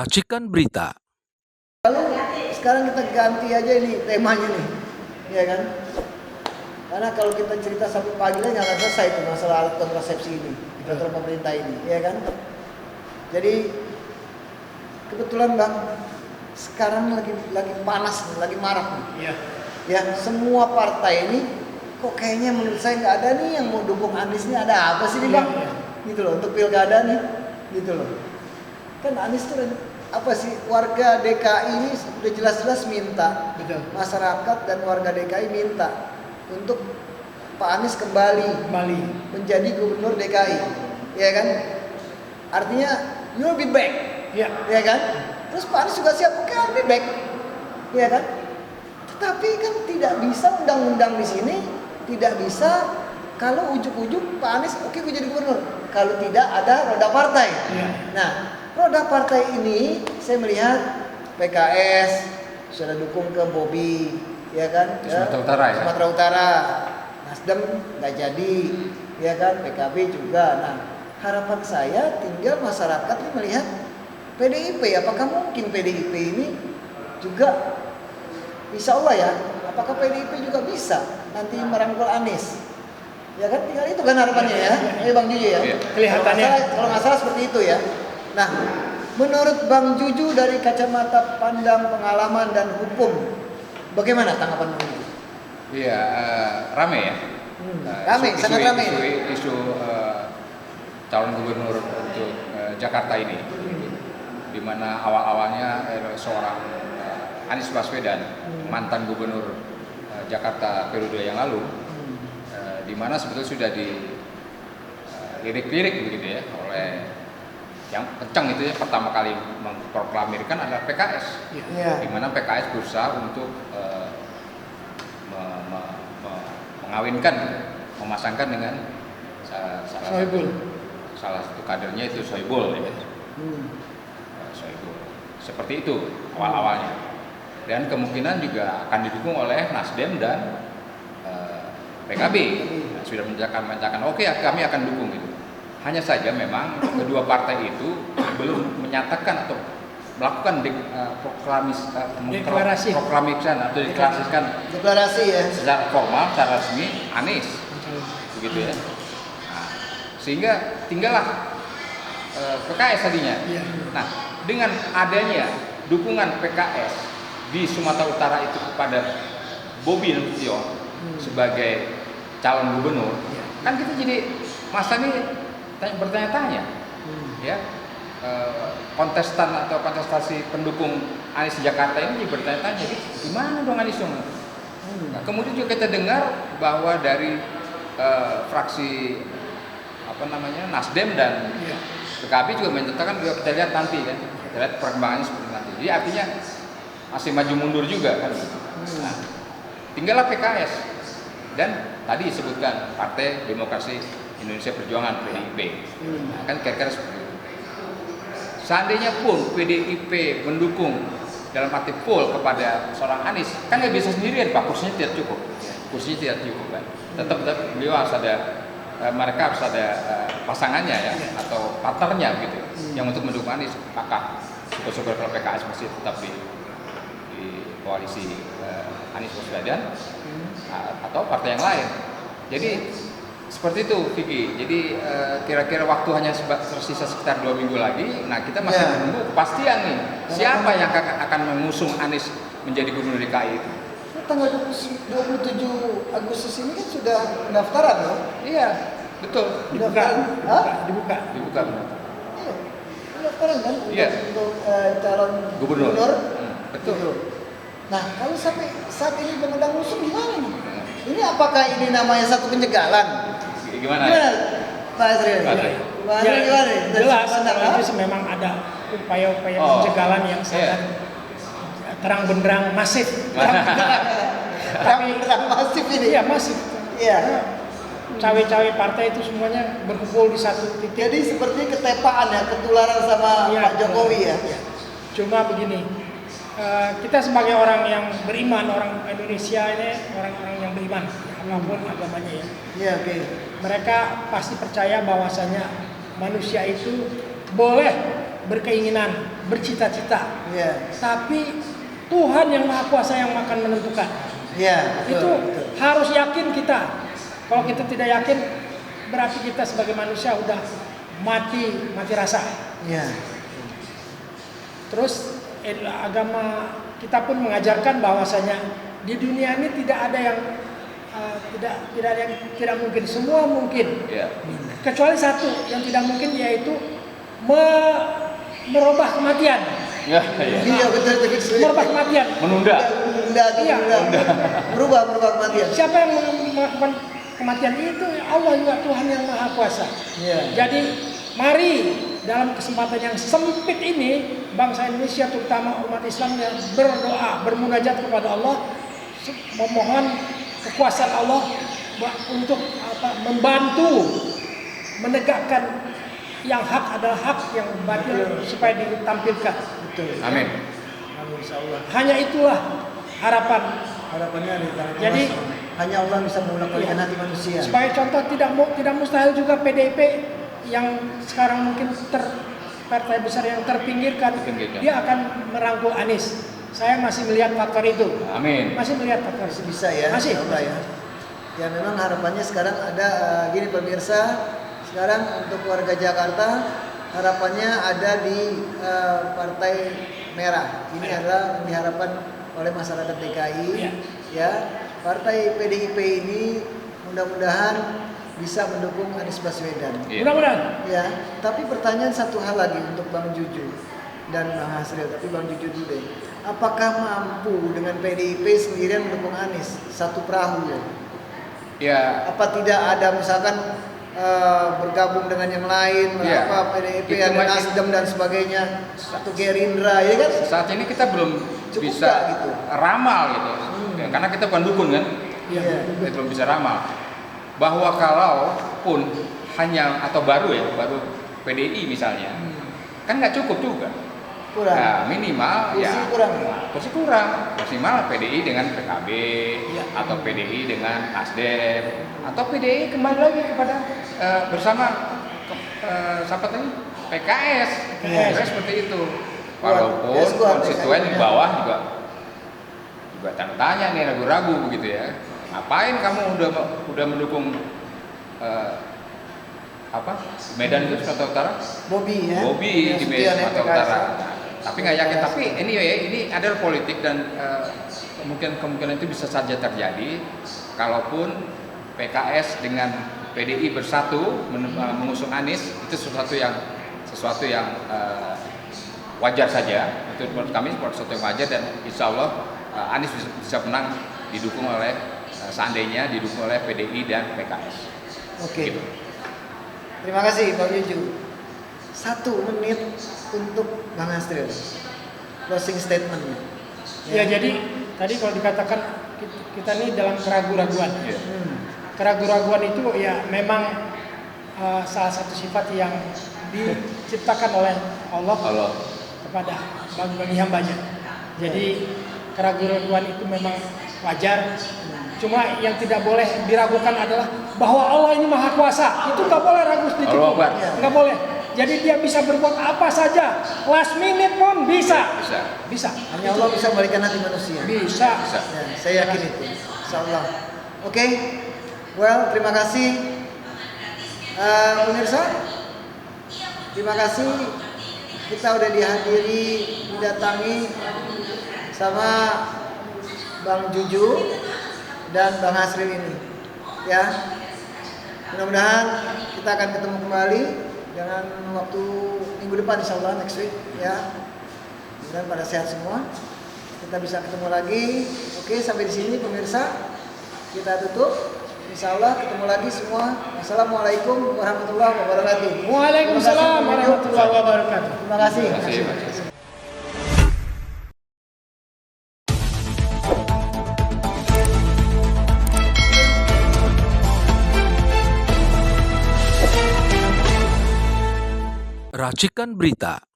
Racikan Berita. Lalu sekarang kita ganti aja ini temanya nih, ya kan? Karena kalau kita cerita sampai pagi lah nggak akan selesai itu masalah alat kontrasepsi ini di peraturan pemerintah ini, ya kan? Jadi kebetulan Bang, sekarang lagi panas, lagi marah nih. Iya. Ya, semua partai ini kok kayaknya menurut saya nggak ada nih yang mau dukung Anies nih, ada apa sih nih Bang? Iya. Gitu loh, untuk pilkada nih, gitu loh. Kan Anies tuh apa sih, warga DKI ini udah jelas-jelas minta, Betul. masyarakat dan warga DKI minta untuk Pak Anies kembali Bali. menjadi gubernur DKI, ya kan? Artinya you'll be back, Iya. ya kan? Terus Pak Anies juga siap, oke, I'll be back, ya kan? Tetapi kan tidak bisa undang-undang di sini, tidak bisa kalau ujuk-ujuk Pak Anies oke gue jadi gubernur, kalau tidak ada roda partai. Iya. Nah, roda partai ini saya melihat PKS sudah dukung ke Bobi, ya kan? Di Sumatera Utara ya? Sumatera Utara. Nasdem nggak jadi, ya kan? PKB juga. Nah, harapan saya tinggal masyarakat ini melihat PDIP. Apakah mungkin PDIP ini juga, insya Allah ya, apakah PDIP juga bisa nanti merangkul Anies? Ya kan, tinggal itu kan harapannya ya. Ini Bang Juju ya. Iya. Kelihatannya. Kalau nggak salah seperti itu ya. Nah, menurut Bang Juju dari kacamata pandang pengalaman dan hukum, bagaimana tanggapan Bang Juju? Iya, rame ya. Rame, sangat rame. Isu calon gubernur untuk Jakarta ini, di mana awal-awalnya seorang Anies Baswedan, mantan gubernur Jakarta periode yang lalu, di mana sebetulnya sudah dilirik-lirik begitu ya oleh yang kencang itu ya, pertama kali memproklamirkan adalah PKS, Iya. di mana PKS berusaha untuk mengawinkan, memasangkan dengan salah satu kadernya itu Soebul ya. Soebul. Seperti itu awal-awalnya. Dan kemungkinan juga akan didukung oleh Nasdem dan PKB. Nah, sudah menyatakan oke, kami akan dukung itu. Hanya saja memang kedua partai itu belum menyatakan atau melakukan Deklarasi ya. secara formal, secara resmi Anies, begitu ya. Nah, sehingga tinggallah PKS tadinya. Iya. Nah, dengan adanya dukungan PKS di Sumatera Utara itu kepada Bobi Nasution sebagai calon gubernur, kan kita jadi masa ini bertanya-tanya, ya. Kontestan atau kontestasi pendukung Anies di Jakarta ini bertanya-tanya, gimana dong Anies dong? Nah, kemudian juga kita dengar bahwa dari fraksi Nasdem dan PKB juga menyatakan juga kita lihat nanti kan, kita lihat perkembangannya seperti nanti. Jadi artinya masih maju mundur juga kan. Nah, tinggallah PKS dan tadi disebutkan Partai Demokrasi Indonesia Perjuangan (PDIP). Nah, kan kira-kira seperti itu. Seandainya pun PDIP mendukung dalam arti full kepada seorang Anies, kan nggak bisa sendirian Pak, kursinya tidak cukup. Kursinya tidak cukup kan. Tetap beliau harus ada, mereka harus ada pasangannya ya, atau partnernya gitu, yang untuk mendukung Anies. Maka syukur-syukur kalau PKS masih tetap di koalisi Anies Baswedan atau partai yang lain. Jadi seperti itu Vicky. Jadi kira-kira waktu hanya tersisa sekitar 2 minggu lagi. Nah, kita masih menunggu kepastian nih siapa yang akan mengusung Anies menjadi gubernur DKI itu. Tanggal 27 Agustus ini kan sudah pendaftaran loh. Iya, betul. Dibuka. Benar. Iya, pendaftaran kan Iya. untuk calon Gubernur. Betul. Nah, kalau sampai saat ini belum ada ngusung gimana nih? Ini apakah ini namanya satu penjagalan? Gimana? Pak Azril? Pak Azril. Pak Azril gimana? Jelas, kalau itu memang ada upaya-upaya penjagalan yang sangat terang benderang masif. Tapi masif ini. Iya, masif. Iya. Cawe-cawe partai itu semuanya berkumpul di satu titik. Jadi seperti ketepaan ya, ketularan sama Iya, Pak Jokowi ya. Iya. Cuma begini, kita sebagai orang yang beriman, orang Indonesia ini orang-orang yang beriman, apapun agamanya ya. Iya, oke. Mereka pasti percaya bahwasanya manusia itu boleh berkeinginan, bercita-cita. Iya. Tapi Tuhan yang Maha Kuasa yang akan menentukan. Iya, betul, Itu betul. harus yakin kita. Kalau kita tidak yakin, berarti kita sebagai manusia udah mati rasa. Iya. Terus agama kita pun mengajarkan bahwasanya di dunia ini tidak ada yang tidak ada yang tidak mungkin, semua mungkin. Ya. Kecuali satu yang tidak mungkin, yaitu merubah kematian. Ya, ya. Iya, betul, betul. Merubah kematian. Menunda. Iya. Merubah kematian. Siapa yang melakukan kematian itu? Allah juga, Tuhan yang Maha Kuasa. Iya. Jadi mari dalam kesempatan yang sempit ini, bangsa Indonesia terutama umat Islam yang berdoa, bermunajat kepada Allah, memohon kekuasaan Allah untuk membantu menegakkan yang hak adalah hak, yang batil supaya ditampilkan. Betul. Amin. Amin, insyaallah. Hanya itulah harapan. Harapannya di tangan Jadi, Allah. Hanya Allah bisa mengulangkan hati manusia. Sebagai contoh, tidak mustahil juga PDIP yang sekarang mungkin partai besar yang terpinggirkan, dia akan merangkul Anies. Saya masih melihat faktor itu. Amin. Masih melihat faktor itu. Bisa ya. Masih. Insyaallah ya. Ya memang harapannya sekarang ada gini pemirsa, sekarang untuk warga Jakarta harapannya ada di Partai Merah. Ini adalah yang diharapkan oleh masyarakat DKI. Ya, Partai PDIP ini mudah-mudahan bisa mendukung Anies Baswedan. Mudah-mudahan. Ya, tapi pertanyaan satu hal lagi untuk Bang Juju dan Bang Hasril, tapi Bang Juju dulu deh. Apakah mampu dengan PDIP sendirian mendukung Anies satu perahu ya? Ya. Apa tidak ada misalkan bergabung dengan yang lain, Ya. apa PDIP Itu ada masih- Nasdem dan sebagainya, atau Gerindra ya kan? Saat ini kita belum Cukup bisa nggak gitu? ramal gitu. Ya, karena kita bukan dukun kan. Iya. Kita belum bisa ramal. Bahwa kalau pun hanya atau baru PDI misalnya, kan nggak cukup juga. Kurang. Nah, minimal Kursi ya kurang. kursi kurang. Maksimal PDI dengan PKB Ya. atau PDI dengan Nasdem atau PDI kembali lagi kepada bersama siapa tadi? PKS. PKS. Kira seperti itu. Kuat. Walaupun PKS kuat, konstituen PKS. di bawah juga tanda tanya nih, ragu-ragu begitu ya. Ngapain kamu udah mendukung Medan itu Sumatera Utara? Bobby ya. Bobby di Nasution Sumatera PKS. Utara. Tapi nggak yakin. Tapi ini adalah politik dan kemungkinan itu bisa saja terjadi. Kalaupun PKS dengan PDI bersatu mengusung Anies, itu sesuatu yang wajar saja. Itu menurut kami sesuatu yang wajar, dan insya Allah Anies bisa menang didukung oleh seandainya didukung oleh PDI dan PKS. Oke. Gitu. Terima kasih Bang Juju. 1 menit untuk Bang Hasril. Closing statement. Ya, jadi tadi kalau dikatakan kita ini dalam keraguan-raguan. Ya. Keraguan-raguan itu ya memang salah satu sifat yang diciptakan oleh Allah kepada bagi hambanya. Jadi keraguan-raguan itu memang wajar. Cuma yang tidak boleh diragukan adalah bahwa Allah ini Maha Kuasa. Itu nggak boleh ragu sedikit. Allah Akbar. Nggak boleh. Jadi dia bisa berbuat apa saja. Last minute pun bisa. Bisa. Hanya Allah bisa memberikan hati manusia. Bisa. Ya, saya yakin itu. Insyaallah. Oke. Well, terima kasih pemirsa. Terima kasih kita udah didatangi sama Bang Juju dan Bang Hasril ini. Ya. Mudah-mudahan kita akan ketemu kembali dengan waktu minggu depan insyaallah, next week ya. Mudah-mudahan pada sehat semua. Kita bisa ketemu lagi. Oke, sampai di sini pemirsa. Kita tutup. Insyaallah ketemu lagi semua. Assalamualaikum warahmatullahi wabarakatuh. Waalaikumsalam warahmatullahi wabarakatuh. Terima kasih. Terima kasih. Racikan Berita